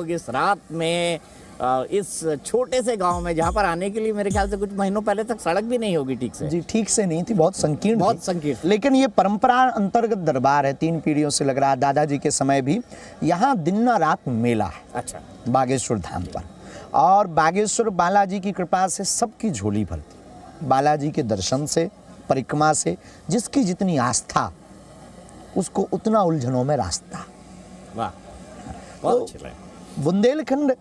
लोग इस रात में इस छोटे से गांव में, जहां पर आने के लिए मेरे ख्याल से कुछ महीनों पहले तक सड़क भी नहीं होगी ठीक से। जी, ठीक से नहीं थी, बहुत संकीर्ण, बहुत संकीर्ण। लेकिन ये परंपरा अंतर्गत दरबार है, 3 पीढ़ियों से लग रहा है। दादाजी के समय भी यहाँ दिन रात मेला है। अच्छा। बागेश्वर धाम पर, और बागेश्वर बालाजी की कृपा से सबकी झोली भरती। बालाजी के दर्शन से, परिक्रमा से जिसकी जितनी आस्था, उसको उतना उलझनों में रास्ता। वाह, बहुत अच्छा लगा। बुंदेलखंड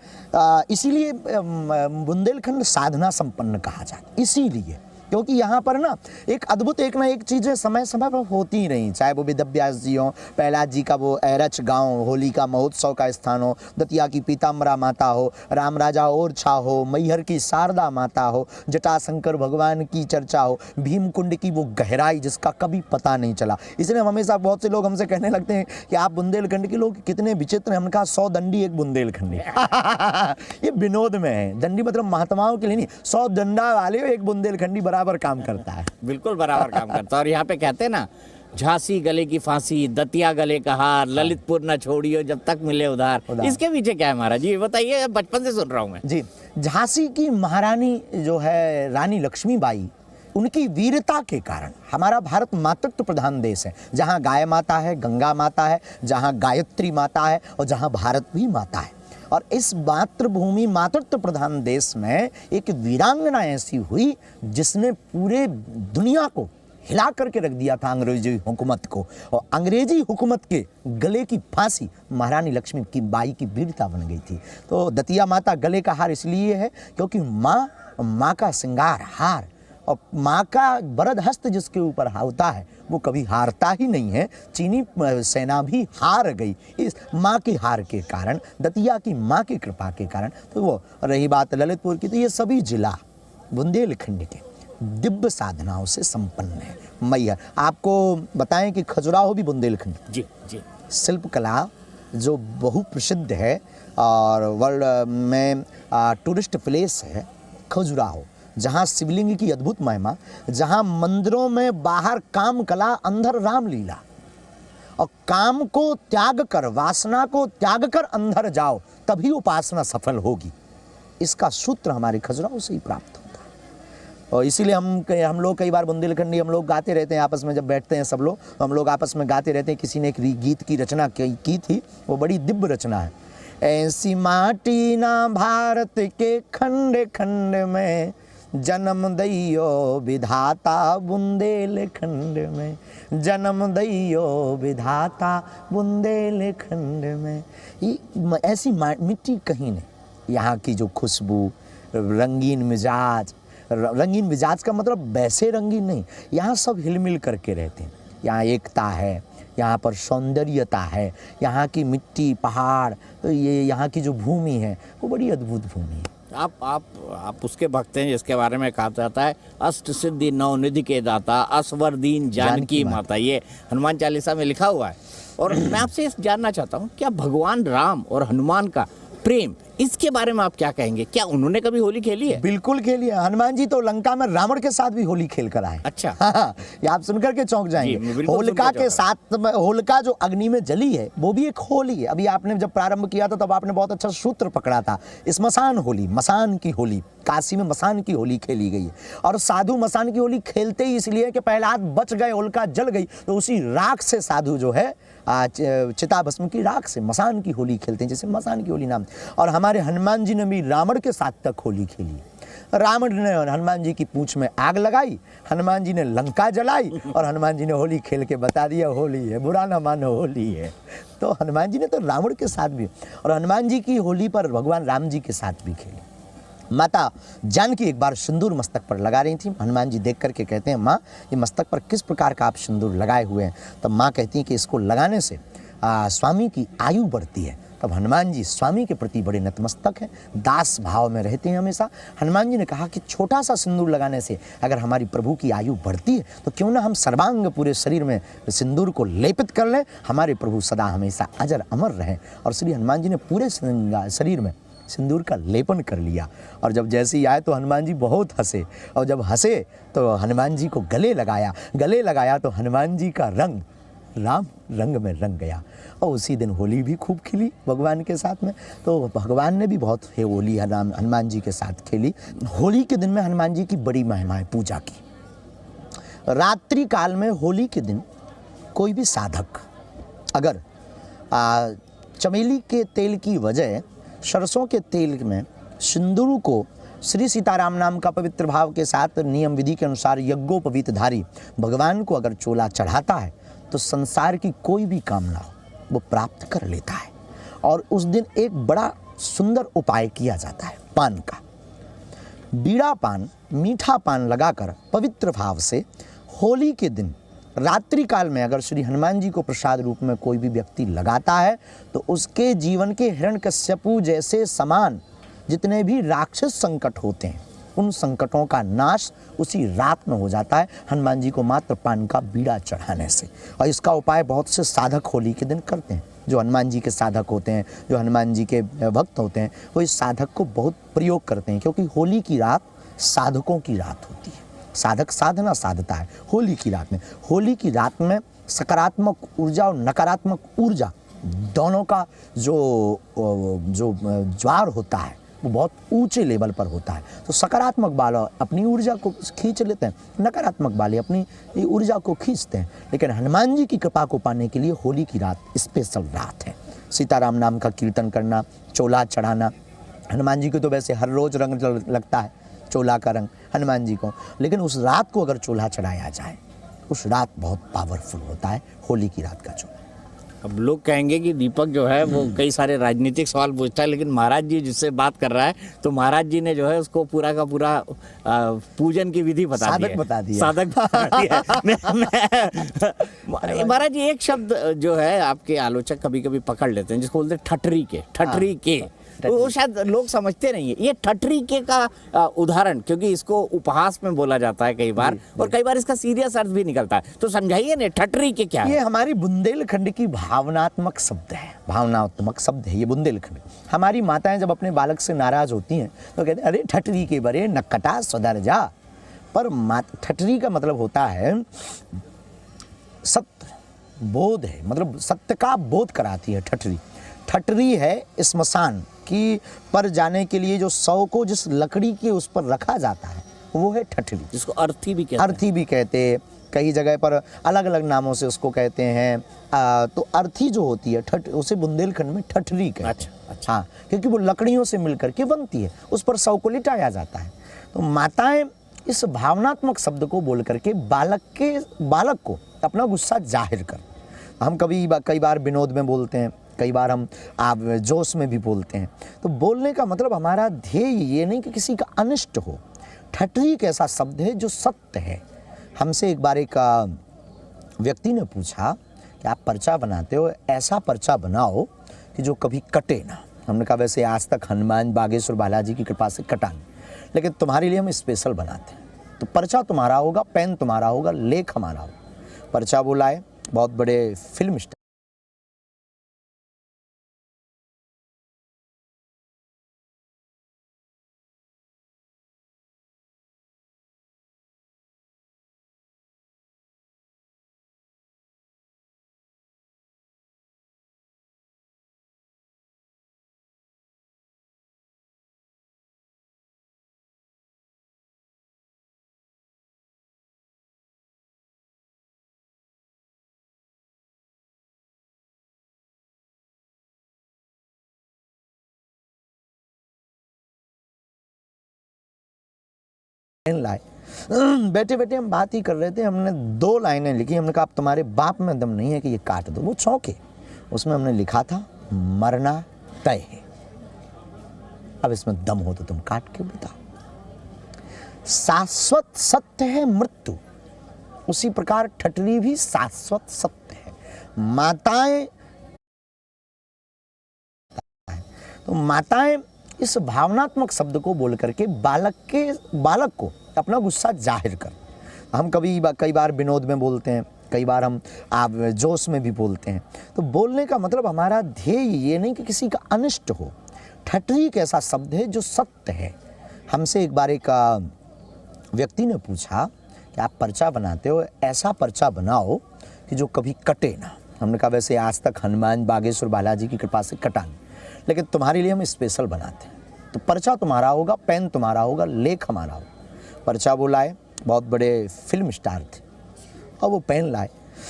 इसीलिए बुंदेलखंड साधना संपन्न कहा जाता, इसीलिए क्योंकि यहाँ पर ना एक अद्भुत एक ना एक चीज़ें समय समय पर होती ही रही, चाहे वो वेद व्यास जी हो, प्रहलाद जी का वो एरच गांव होली का महोत्सव का स्थान हो, दतिया की पीताम्बरा माता हो, राम राजा ओरछा हो, मैहर की शारदा माता हो, जटाशंकर भगवान की चर्चा हो, भीमकुंड की वो गहराई जिसका कभी पता नहीं चला। इसलिए हमेशा बहुत से लोग हमसे कहने लगते हैं कि आप बुंदेलखंड के लोग कितने विचित्र हैं। हमने कहा 100 दंडी एक बुंदेलखंडी। ये विनोद में है, दंडी मतलब महात्माओं के लिए नहीं, 100 डंडा वाले एक बुंदेलखंडी बराबर काम करता है। बिल्कुल बराबर काम करता है। और यहाँ पे कहते हैं ना, झांसी गले की फांसी, दतिया गले का हार, ललितपुर न छोड़ियो जब तक मिले उधार। इसके पीछे क्या है महाराज जी, बताइए, बचपन से सुन रहा हूँ मैं। जी, झांसी की महारानी जो है रानी लक्ष्मीबाई, उनकी वीरता के कारण हमारा भारत मातृत्व प्रधान देश है, जहाँ गाय माता है, गंगा माता है, जहाँ गायत्री माता है और जहाँ भारत भी माता है। और इस मातृभूमि मातृत्व प्रधान देश में एक वीरांगना ऐसी हुई जिसने पूरे दुनिया को हिला करके रख दिया था, अंग्रेजी हुकूमत को। और अंग्रेजी हुकूमत के गले की फांसी महारानी लक्ष्मी की बाई की वीरता बन गई थी। तो दतिया माता गले का हार इसलिए है क्योंकि माँ का श्रृंगार हार, और माँ का वरद हस्त जिसके ऊपर होता है वो कभी हारता ही नहीं है। चीनी सेना भी हार गई इस माँ की हार के कारण, दतिया की माँ की कृपा के कारण। तो वो रही बात ललितपुर की, तो ये सभी जिला बुंदेलखंड के दिव्य साधनाओं से संपन्न है। मैहर, आपको बताएं कि खजुराहो भी बुंदेलखंड। जी जी। शिल्पकला जो बहु प्रसिद्ध है और वर्ल्ड में टूरिस्ट प्लेस है खजुराहो, जहाँ शिवलिंग की अद्भुत महिमा, जहाँ मंदिरों में बाहर काम कला, अंदर रामलीला, और काम को त्याग कर, वासना को त्याग कर अंदर जाओ, तभी उपासना सफल होगी। इसका सूत्र हमारे खजुराहो से ही प्राप्त होता है। और इसीलिए हम लोग कई बार बुंदेलखंडी हम लोग गाते रहते हैं आपस में, जब बैठते हैं सब लोग तो हम लोग आपस में गाते रहते हैं। किसी ने एक गीत की रचना की थी, वो बड़ी दिव्य रचना है। ऐसी माटी ना भारत के खंड खंड में, जन्म दैयो विधाता बुंदेलखंड में, जन्म दैयो विधाता बुंदेलखंड में। ये ऐसी मिट्टी कहीं नहीं। यहाँ की जो खुशबू, रंगीन मिजाज, रंगीन मिजाज का मतलब वैसे रंगीन नहीं, यहाँ सब हिलमिल करके रहते हैं। यहाँ एकता है, यहाँ पर सौंदर्यता है, यहाँ की मिट्टी, पहाड़, तो ये यहाँ की जो भूमि है वो बड़ी अद्भुत भूमि है। आप उसके भक्त हैं जिसके बारे में कहा जाता है, अष्ट सिद्धि नौ निधि के दाता, असवर दीन जानकी माता। ये हनुमान चालीसा में लिखा हुआ है। और मैं आपसे जानना चाहता हूँ, क्या भगवान राम और हनुमान का प्रेम, इसके बारे में आप क्या कहेंगे? क्या उन्होंने कभी होली खेली है? बिल्कुल खेली है। हनुमान जी तो लंका में रावण के साथ भी होली खेल कर आए। अच्छा। हाँ, ये आप सुनकर के चौंक जाएंगे। होलिका के साथ में, होलिका जो अग्नि में जली है वो भी एक होली है। अभी आपने जब प्रारंभ किया था तब आपने बहुत अच्छा सूत्र पकड़ा था, स्मशान होली, मसान की होली। काशी में मसान की होली खेली गई है, और साधु मसान की होली खेलते ही इसलिए कि प्रहलाद बच गए, होलिका जल गई, तो उसी राख से साधु जो है चिता भस्म की राख से मसान की होली खेलते हैं, जैसे मसान की होली नाम। और हमारे हनुमान जी ने भी रावण के साथ तक होली खेली। रावण ने हनुमान जी की पूंछ में आग लगाई, हनुमान जी ने लंका जलाई, और हनुमान जी ने होली खेल के बता दिया होली है, बुरा ना मानो होली है। तो हनुमान जी ने तो रावण के साथ भी, और हनुमान जी की होली पर भगवान राम जी के साथ भी खेली। माता जानकी एक बार सिंदूर मस्तक पर लगा रही थी। हनुमान जी देख करके कहते हैं, माँ ये मस्तक पर किस प्रकार का आप सिंदूर लगाए हुए हैं? तब माँ कहती हैं कि इसको लगाने से स्वामी की आयु बढ़ती है। तब हनुमान जी स्वामी के प्रति बड़े नतमस्तक हैं, दास भाव में रहते हैं हमेशा। हनुमान जी ने कहा कि छोटा सा सिंदूर लगाने से अगर हमारी प्रभु की आयु बढ़ती है तो क्यों ना हम सर्वांग पूरे शरीर में सिंदूर को लेपित कर लें, हमारे प्रभु सदा हमेशा अजर अमर रहें। और श्री हनुमान जी ने पूरे शरीर में सिंदूर का लेपन कर लिया। और जब जैसे ही आए तो हनुमान जी बहुत हंसे, और जब हंसे तो हनुमान जी को गले लगाया तो हनुमान जी का रंग राम रंग में रंग गया। और उसी दिन होली भी खूब खिली भगवान के साथ में। तो भगवान ने भी बहुत होली हनुमान जी के साथ खेली। होली के दिन में हनुमान जी की बड़ी महिमा है पूजा की। रात्रि काल में होली के दिन कोई भी साधक अगर चमेली के तेल की वजह सरसों के तेल में सिंदूर को श्री सीताराम नाम का पवित्र भाव के साथ नियम विधि के अनुसार यज्ञोपवीतधारी भगवान को अगर चोला चढ़ाता है तो संसार की कोई भी कामना हो वो प्राप्त कर लेता है। और उस दिन एक बड़ा सुंदर उपाय किया जाता है पान का। बीड़ा पान, मीठा पान लगाकर पवित्र भाव से होली के दिन रात्रि काल में अगर श्री हनुमान जी को प्रसाद रूप में कोई भी व्यक्ति लगाता है तो उसके जीवन के हिरण्यकश्यपु जैसे समान जितने भी राक्षस संकट होते हैं उन संकटों का नाश उसी रात में हो जाता है हनुमान जी को मात्र पान का बीड़ा चढ़ाने से। और इसका उपाय बहुत से साधक होली के दिन करते हैं। जो हनुमान जी के साधक होते हैं, जो हनुमान जी के भक्त होते हैं, वो इस साधक को बहुत प्रयोग करते हैं क्योंकि होली की रात साधकों की रात होती है। साधक साधना साधता है होली की रात में। होली की रात में सकारात्मक ऊर्जा और नकारात्मक ऊर्जा दोनों का जो ज्वार होता है वो बहुत ऊंचे लेवल पर होता है। तो सकारात्मक वाले अपनी ऊर्जा को खींच लेते हैं, नकारात्मक वाले अपनी ऊर्जा को खींचते हैं। लेकिन हनुमान जी की कृपा को पाने के लिए होली की रात स्पेशल रात है। सीताराम नाम का कीर्तन करना, चोला चढ़ाना। हनुमान जी को तो वैसे हर रोज रंग लगता है, चोला का रंग हनुमान जी को, लेकिन उस रात को अगर चोला चढ़ाया जाए उस रात बहुत पावरफुल होता है होली की रात का चोला। अब लोग कहेंगे कि दीपक जो है वो कई सारे राजनीतिक सवाल पूछता है, लेकिन महाराज जी जिससे बात कर रहा है तो महाराज जी ने जो है उसको पूरा का पूरा पूजन की विधि बता दी है। साधक बता दिया महाराज जी एक शब्द जो है आपके आलोचक कभी कभी पकड़ लेते हैं जिसको बोलते हैं ठटरी के वो शायद लोग समझते नहीं है। ये ठटरी के का उदाहरण, क्योंकि इसको उपहास में बोला जाता है कई बार और कई बार इसका सीरियस अर्थ भी निकलता है, तो समझाइए ना ठटरी के क्या है? ये हमारी बुंदेलखंड की भावनात्मक शब्द है, भावनात्मक शब्द है ये बुंदेलखंड। हमारी माताएं जब अपने बालक से नाराज होती हैं तो कहते हैं अरे ठटरी के बरे नक्कटा सुधर जा। पर ठटरी का मतलब होता है सत्य बोध है, मतलब सत्य का बोध कराती है ठटरी। ठटरी है स्मशान की पर जाने के लिए जो शव को जिस लकड़ी के उस पर रखा जाता है वो है ठटरी, जिसको अर्थी भी कहते हैं। अर्थी भी कहते हैं, कई जगह पर अलग अलग नामों से उसको कहते हैं। तो अर्थी जो होती है उसे बुंदेलखंड में ठटरी कहते हैं। अच्छा, क्योंकि वो लकड़ियों से मिलकर के बनती है, उस पर शव को लिटाया जाता है। तो माताएं इस भावनात्मक शब्द को बोल करके बालक को अपना गुस्सा जाहिर कर, हम कई बार विनोद में बोलते हैं, कई बार हम आप जोश में भी बोलते हैं। तो बोलने का मतलब हमारा ध्येय ये नहीं कि किसी का अनिष्ट हो। ठटरी एक ऐसा शब्द है जो सत्य है। हमसे एक बार एक व्यक्ति ने पूछा कि आप पर्चा बनाते हो, ऐसा पर्चा बनाओ कि जो कभी कटे ना। हमने कहा वैसे आज तक हनुमान बागेश्वर बालाजी की कृपा से कटा नहीं, लेकिन तुम्हारे लिए हम स्पेशल बनाते हैं। तो पर्चा तुम्हारा होगा, पेन तुम्हारा होगा, लेख हमारा होगा। पर्चा बुलाए बहुत बड़े फिल्म स्टार लाए। बैठे बैठे हम बात ही कर रहे थे, हमने 2 लाइनें लिखी। हमने कहा अब तुम्हारे बाप में दम नहीं है कि ये काट दो। वो चौंके। उसमें हमने लिखा था मरना तय है, अब इसमें दम हो तो तुम काट के बताओ। शाश्वत सत्य है मृत्यु, उसी प्रकार ठटरी भी शाश्वत सत्य है। माताएं इस भावनात्मक शब्द को बोल करके बालक को अपना गुस्सा जाहिर कर। हम कई बार विनोद में बोलते हैं, कई बार हम आप जोश में भी बोलते हैं। तो बोलने का मतलब हमारा ध्येय ये नहीं कि किसी का अनिष्ट हो। ठटरी एक ऐसा शब्द है जो सत्य है। हमसे एक बार एक व्यक्ति ने पूछा कि आप पर्चा बनाते हो, ऐसा पर्चा बनाओ कि जो कभी कटे ना। हमने कहा वैसे आज तक हनुमान बागेश्वर बालाजी की कृपा से कटा नहीं, लेकिन तुम्हारे लिए हम स्पेशल बनाते हैं। तो पर्चा तुम्हारा होगा, पेन तुम्हारा होगा, लेख हमारा होगा। पर्चा वो लाए, बहुत बड़े फिल्म स्टार थे, और वो पेन लाए।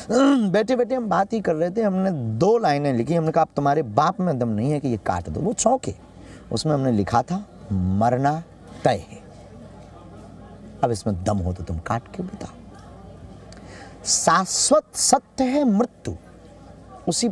बैठे बैठे हम बात ही कर रहे थे, हमने 2 लाइनें लिखी। हमने कहा अब तुम्हारे बाप में दम नहीं है कि ये काट दो। वो चौंके। उसमें हमने लिखा था मरना तय है, अब इसमें दम हो तो तुम काट के बताओ। शाश्वत सत्य है मृत्यु, उसी